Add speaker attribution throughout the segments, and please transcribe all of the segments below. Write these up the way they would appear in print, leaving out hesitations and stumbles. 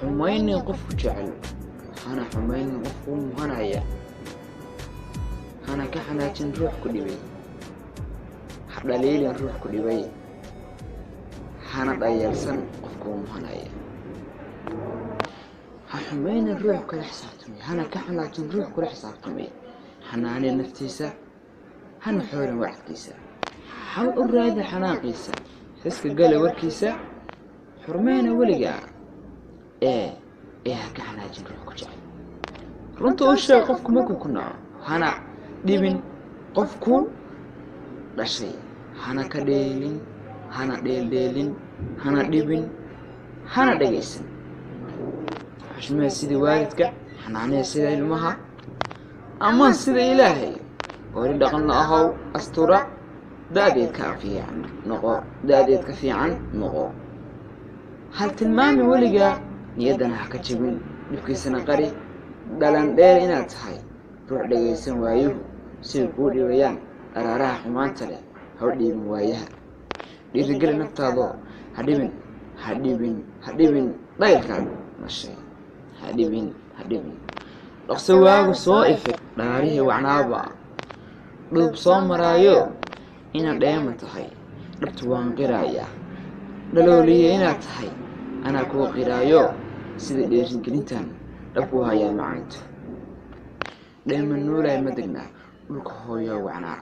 Speaker 1: حميني قف جعل أنا حميني قف مهنايا أنا كحنا نروح كل بي دليل نروح كل بي أنا ضيال سن قفكم مهنايا حميني نروح كل حسابتمي أنا كحنا نروح كل حسابتمي حناني نفتيسة هنا حوري واحد كيسة حاول أراد الحناقيسة حسك قال وركيسة حرمينا ولقى إيه كحنا نروح كجعل runta u sheeg qofku markuu ku naco hana dhibin qofku dhashay hana ka dheelin hana dheelin hana dhibin hana dhageysan xushmee sidii waalidka xanaanee sida ilmaha ama sida ilaahay oo dhaqan la ahaw astura daadeed ka fiican noqo hal tilmaami waliga niyadana ha ka jabin dhibkiisana qari dalan dheer inaad tahay ruux dhageysan waayuhu si ku dhibayaan araaraha xumaanta leh ha u dhiibin waayaha dhiirigelin naftaada ha dhibin dhaylkaan mashay ha dhibin dhaqso waagu soo ifay dhaarihii wacnaaba dhub soo maraayo inaad dheema tahay dhabtu waan qiraaya dhalooliye inaad tahay anaa kuu qiraayo sida dhiirigelintan dhabku hayaa macaanto dheema nuulay madagna dhulka hooyo wacnaa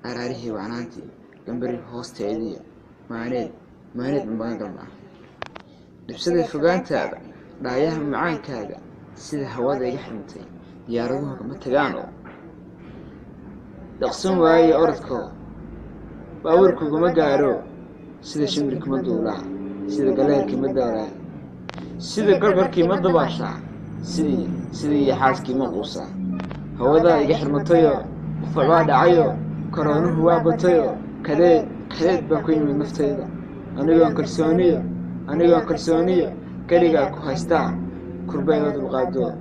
Speaker 1: araarihii wacnaantii gambari hoosteedii maaneed magan galma dhibsada fogaantaada dhaayaha macaankaaga sida hawada iga xirmantay diyaaraduhu kama tagaano dhaqsan waaye orodkooda baabuurkuguma gaaro sida shimbir kuma duulaa sida galeerkii ma daaraa sida gargarkii ma dabaashaa sidii xaaskii ma quusaa hawadaa iga xirmatayo qufabaa dhacayo koroonuhu waa batayo kadeed baa ku yimid naftayda anigoon kalsooniyo keligaa ku haystaa kurbayga dulqaado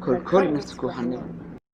Speaker 1: koolkooli nafta ku xanib